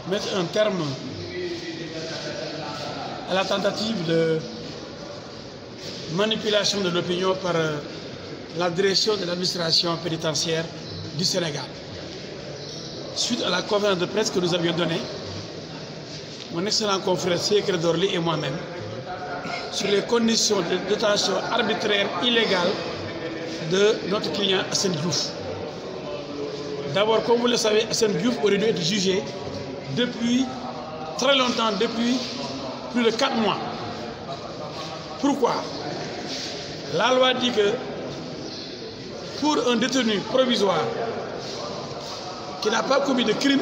mettre un terme à la tentative de manipulation de l'opinion par la direction de l'administration pénitentiaire du Sénégal. Suite à la conférence de presse que nous avions donnée, mon excellent confrère Ciré Dorly et moi-même, sur les conditions de détention arbitraire illégale de notre client Assane Diouf. D'abord, comme vous le savez, Assane Diouf aurait dû être jugé depuis très longtemps, depuis plus de 4 mois. Pourquoi? La loi dit que pour un détenu provisoire qui n'a pas commis de crime,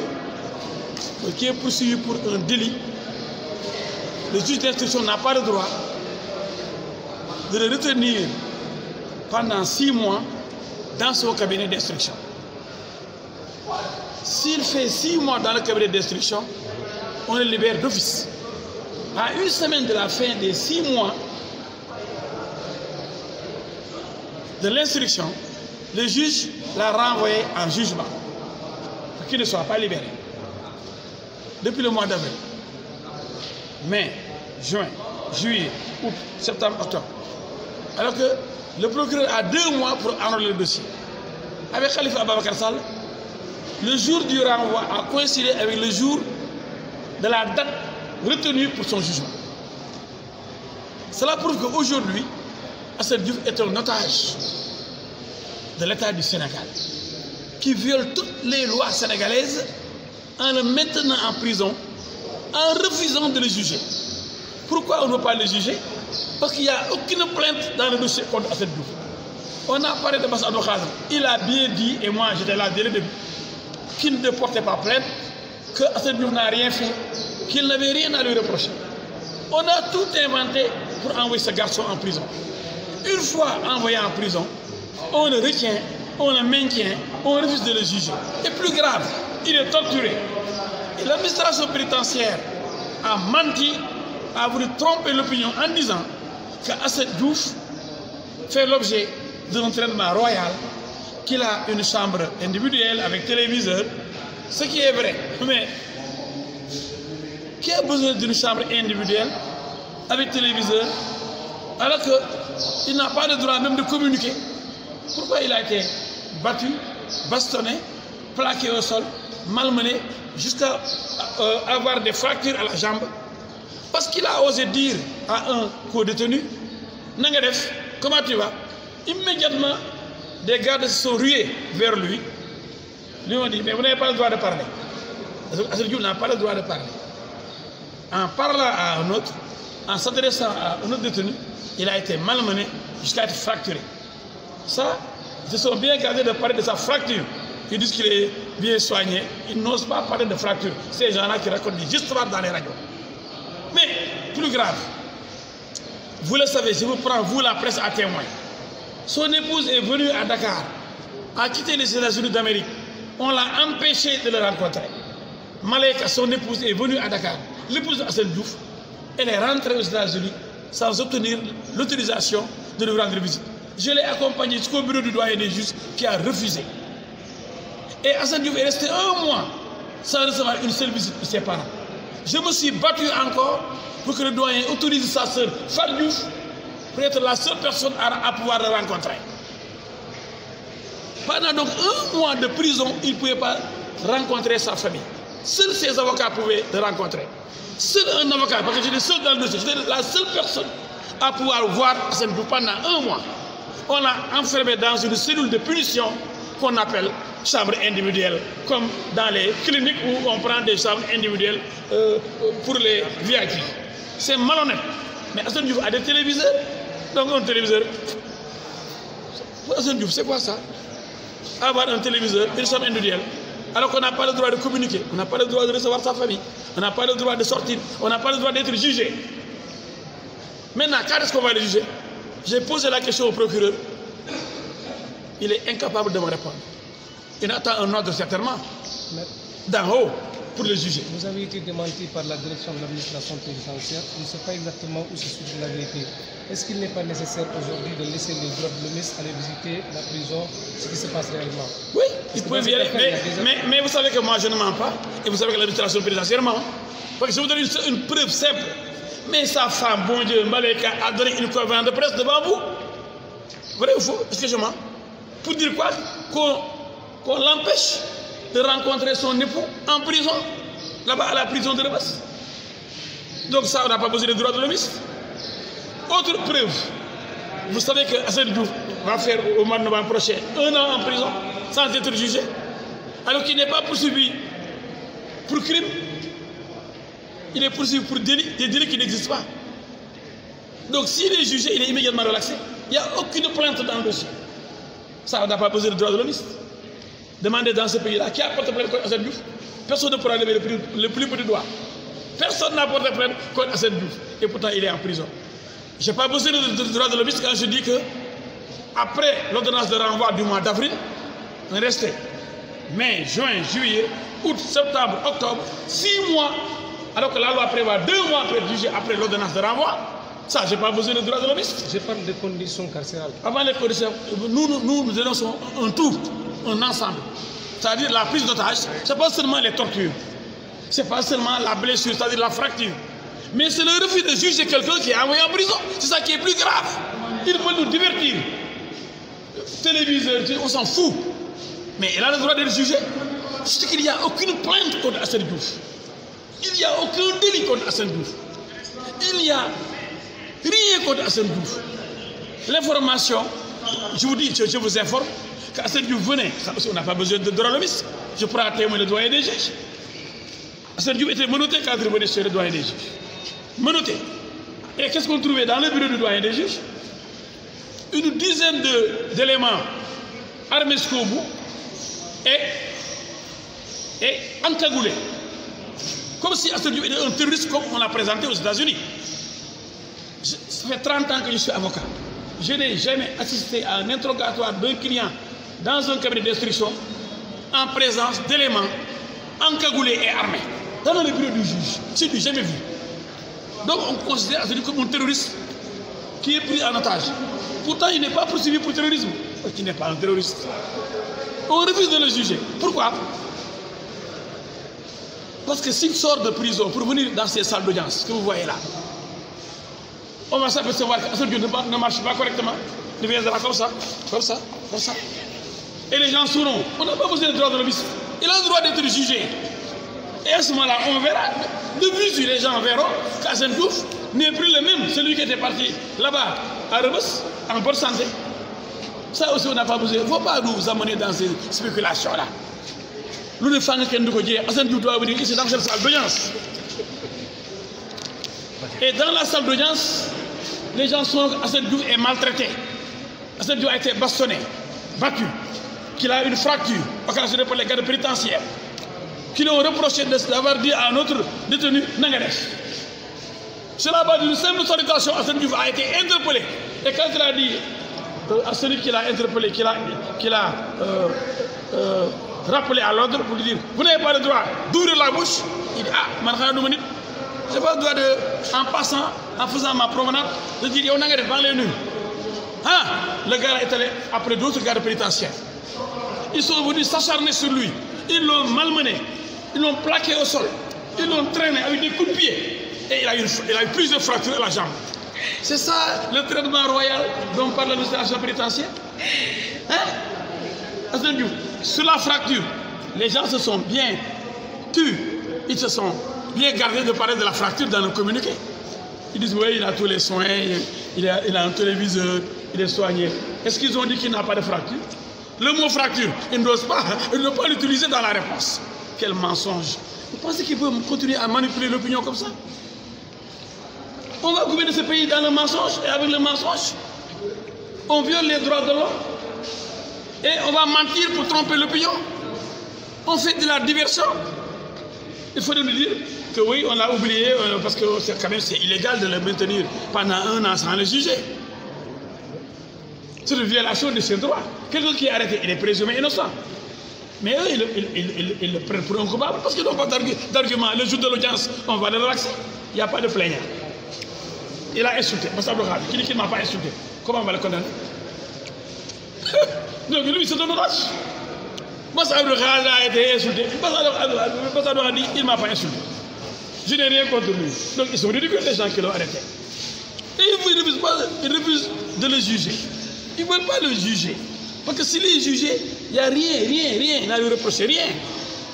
qui est poursuivi pour un délit, le juge d'instruction n'a pas le droit de le retenir pendant 6 mois dans son cabinet d'instruction. S'il fait 6 mois dans le cabinet d'instruction, on le libère d'office. À 1 semaine de la fin des 6 mois de l'instruction, le juge l'a renvoyé en jugement pour qu'il ne soit pas libéré. Depuis le mois d'avril, mai, juin, juillet, août, septembre, octobre. Alors que le procureur a 2 mois pour enrôler le dossier. Avec Khalifa Ababacar Sall, le jour du renvoi a coïncidé avec le jour de la date retenue pour son jugement. Cela prouve qu'aujourd'hui, Assane Diouf est un otage de l'État du Sénégal qui viole toutes les lois sénégalaises en le maintenant en prison, en refusant de le juger. Pourquoi on ne veut pas le juger? Parce qu'il n'y a aucune plainte dans le dossier contre Assane Diouf. On a parlé de Bass Abdou Khadre. Il a bien dit, et moi j'étais là dès le début, qu'il ne portait pas plainte, que Assane Diouf n'a rien fait, qu'il n'avait rien à lui reprocher. On a tout inventé pour envoyer ce garçon en prison. Une fois envoyé en prison, on le retient, on le maintient, on refuse de le juger. Et plus grave, il est torturé. Et l'administration pénitentiaire a menti, a voulu tromper l'opinion en disant qu'Assane Diouf fait l'objet d'un traitement royal, qu'il a une chambre individuelle avec téléviseur, ce qui est vrai. Mais qui a besoin d'une chambre individuelle avec téléviseur alors qu'il n'a pas le droit même de communiquer? Pourquoi il a été battu, bastonné, plaqué au sol, malmené, jusqu'à avoir des fractures à la jambe? Parce qu'il a osé dire à un co-détenu, Nangadef, comment tu vas? Immédiatement, des gardes se sont rués vers lui. Lui ont dit, mais vous n'avez pas le droit de parler. Assane Diouf n'a pas le droit de parler. En parlant à un autre, en s'adressant à un autre détenu, il a été malmené jusqu'à être fracturé. Ça, ils se sont bien gardés de parler de sa fracture. Ils disent qu'il est bien soigné. Ils n'osent pas parler de fracture. Ces gens-là qui racontent des histoires dans les radios. Mais, plus grave, vous le savez, je vous prends, vous la presse à témoin. Son épouse est venue à Dakar, a quitté les États-Unis d'Amérique. On l'a empêché de le rencontrer. Maleka, son épouse, est venue à Dakar. L'épouse d'Assane Diouf, elle est rentrée aux États-Unis sans obtenir l'autorisation de lui rendre visite. Je l'ai accompagné jusqu'au bureau du doyen des juges qui a refusé. Et Assane Diouf est resté 1 mois sans recevoir une seule visite de ses parents. Je me suis battu encore pour que le doyen autorise sa sœur Fatou Diouf pour être la seule personne à pouvoir le rencontrer. Pendant donc 1 mois de prison, il ne pouvait pas rencontrer sa famille. Seuls ses avocats pouvaient le rencontrer. Seul un avocat, parce que j'étais seul dans le dossier, j'étais la seule personne à pouvoir voir Assane Diouf pendant 1 mois. On l'a enfermé dans une cellule de punition qu'on appelle chambre individuelle, comme dans les cliniques où on prend des chambres individuelles pour les VIP. C'est malhonnête. Mais Assane Diouf a des téléviseurs. Donc un téléviseur, pour Assane Diouf, c'est quoi ça? Avoir un téléviseur, une chambre individuelle, alors qu'on n'a pas le droit de communiquer, on n'a pas le droit de recevoir sa famille, on n'a pas le droit de sortir, on n'a pas le droit d'être jugé. Maintenant, quand est-ce qu'on va le juger? J'ai posé la question au procureur. Il est incapable de me répondre. Il attend un ordre certainement d'en haut pour le juger. Vous avez été démenti par la direction de l'administration pénitentiaire. On ne sait pas exactement où se situe la vérité. Est-ce qu'il n'est pas nécessaire aujourd'hui de laisser les droits de l'homme aller visiter la prison, ce qui se passe réellement? Oui. Il peut violer. Mais vous savez que moi, je ne mens pas. Et vous savez que l'administration pénitentiaire ment. Parce que je vous donne une preuve simple. Mais sa femme, bon Dieu, Maleka, a donné une conférence de presse devant vous. Vrai ou faux? Est-ce que je mens? Pour dire quoi? Qu'on l'empêche de rencontrer son époux en prison, là-bas à la prison de Rebeuss. Donc ça, on n'a pas besoin de droits de l'homme. Autre preuve, vous savez que Assane Diouf va faire au mois de novembre prochain 1 an en prison sans être jugé, alors qu'il n'est pas poursuivi pour crime, il est poursuivi pour délit, des délits qui n'existent pas. Donc s'il est jugé, il est immédiatement relaxé. Il n'y a aucune plainte dans le dossier. Ça, on n'a pas besoin de droits de l'homme. Demandez dans ce pays-là qui a porté plainte contre Assane Diouf. Personne ne pourra lever le plus petit doigt. Personne n'a porté plainte contre Assane Diouf. Et pourtant, il est en prison. Je n'ai pas besoin de droits de l'homme quand je dis que, après l'ordonnance de renvoi du mois d'avril, on restait mai, juin, juillet, août, septembre, octobre, 6 mois, alors que la loi prévoit 2 mois pour être jugé après l'ordonnance de renvoi. Ça, je n'ai pas besoin de droits de l'homme. Je parle des conditions carcérales. Avant les conditions, nous dénonçons un tout, un ensemble. C'est-à-dire la prise d'otage, ce n'est pas seulement les tortures, ce n'est pas seulement la blessure, c'est-à-dire la fracture. Mais c'est le refus de juger quelqu'un qui est envoyé en prison. C'est ça qui est plus grave. Il veut nous divertir. Téléviseur, on s'en fout. Mais il a le droit d'être jugé. C'est qu'il n'y a aucune plainte contre Assane Diouf. Il n'y a aucun délit contre Assane Diouf. Il n'y a rien contre Assane Diouf. L'information, je vous dis, je vous informe, qu'Assane Diouf venait, on n'a pas besoin de droit de l'homme. Je prends à témoin le doyen des juges. Assane Diouf était menotté quand il venait chez le doyen des juges. Menotté. Et qu'est-ce qu'on trouvait dans le bureau du doyen des juges? Une dizaine d'éléments armés jusqu'au bout et encagoulés. Comme si Assane Diouf était un terroriste comme on l'a présenté aux États-Unis. Ça fait 30 ans que je suis avocat. Je n'ai jamais assisté à un interrogatoire d'un client dans un cabinet d'instruction en présence d'éléments encagoulés et armés. Dans le bureau du juge, c'est du jamais vu. Donc on considère Assane Diouf comme un terroriste qui est pris en otage. Pourtant, il n'est pas poursuivi pour terrorisme. Il n'est pas un terroriste. On refuse de le juger. Pourquoi? Parce que s'il sort de prison pour venir dans ces salles d'audience que vous voyez là, on va s'apercevoir qu'Assane Diouf ne marche pas correctement. Il viendra comme ça, comme ça, comme ça. Et les gens sauront. On n'a pas besoin de droit de l'homme. Il a le droit d'être jugé. Et à ce moment-là, on verra. De visu, les gens verront qu'Assane Diouf n'est plus le même. Celui qui était parti là-bas à Rebeuss, en bonne santé. Ça aussi, on n'a pas besoin. Il ne faut pas nous amener dans ces spéculations-là. Nous ne faisons qu'un de Assane Diouf doit venir ici dans cette salle d'audience. Et dans la salle d'audience, les gens sont Assane Diouf est maltraité. Assane Diouf a été bastonné, battu, qu'il a une fracture occasionnée par les gardes pénitentiaires, qui lui ont reproché d'avoir dit à un autre détenu Nangadesh. Sur la base d'une simple sollicitation, Assane Diouf a été interpellé. Et quand il a dit à celui qui l'a interpellé, qui l'a rappelé à l'ordre pour lui dire vous n'avez pas le droit d'ouvrir la bouche, il dit ah, je n'ai pas le droit en passant, en faisant ma promenade, de dire on a devant les nus. Ah, le gars est allé après d'autres gardes pénitentiaires. Ils sont venus s'acharner sur lui. Ils l'ont malmené. Ils l'ont plaqué au sol. Ils l'ont traîné avec des coups de pied. Et il a eu plusieurs fractures à la jambe. C'est ça le traitement royal dont parle l'administration pénitentiaire. Hein? Sur la fracture, les gens se sont bien tus. Ils se sont bien gardés de parler de la fracture dans le communiqué. Ils disent oui, il a tous les soins, il a un téléviseur, il est soigné. Est-ce qu'ils ont dit qu'il n'a pas de fracture? Le mot fracture, ils ne doivent pas l'utiliser dans la réponse. Quel mensonge. Vous pensez qu'ils peuvent continuer à manipuler l'opinion comme ça? On va gouverner ce pays dans le mensonge et avec le mensonge, on viole les droits de l'homme et on va mentir pour tromper l'opinion. On fait de la diversion. Il faut nous dire que oui, on l'a oublié parce que quand même c'est illégal de le maintenir pendant 1 an sans le juger. C'est une violation de ses droits. Quelqu'un qui est arrêté, il est présumé innocent. Mais eux, ils le prennent pour un coupable parce qu'ils n'ont pas d'argument. Le jour de l'audience, on va le relaxer. Il n'y a pas de plaignant. Il a insulté. Qui dit qu'il ne m'a pas insulté? Comment on va le condamner? Donc lui, c'est un otage. Bass Abdou Khadre a été insulté. Bass Abdou a dit il ne m'a pas insulté. Je n'ai rien contre lui. Donc ils sont ridicules les gens qui l'ont arrêté. Et ils refusent de le juger. Ils ne veulent pas le juger. Parce que s'il est jugé, il n'y a rien, il n'a lui reproché rien.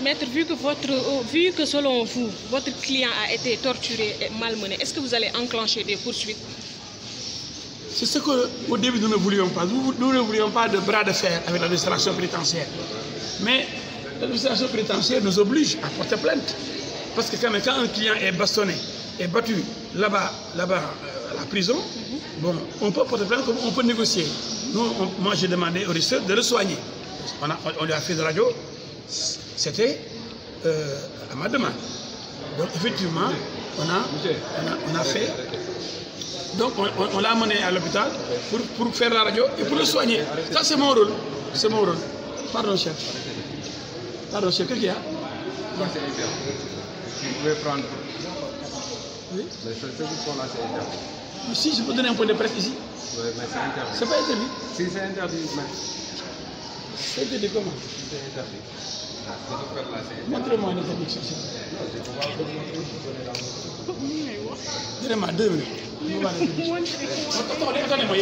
Maître, vu que selon vous, votre client a été torturé et malmené, est-ce que vous allez enclencher des poursuites? C'est ce qu'au début nous ne voulions pas. Nous ne voulions pas de bras de fer avec l'administration pénitentiaire. Mais l'administration pénitentiaire nous oblige à porter plainte. Parce que quand un client est bastonné, est battu là-bas, à la prison, bon, on peut porter plainte, on peut négocier. Moi, j'ai demandé au régisseur de le soigner. On lui a fait de radio. C'était à ma demande. Donc, effectivement, on a fait. Donc, on l'a amené à l'hôpital pour faire la radio et pour le soigner. Ça, c'est mon rôle. C'est mon rôle. Pardon, chef. Pardon, chef, qu'est-ce qu'il y a? Vous pouvez prendre. Oui. Mais ce que vous là, c'est interdit. Si, je peux donner un point de presse ici. Oui, mais c'est interdit. C'est pas interdit. Si c'est interdit, mais. C'est interdit comment? C'est interdit. Ce que vous faites là, c'est interdit. Montrez-moi une interdiction. Donnez-moi 2 minutes. Attendez-moi.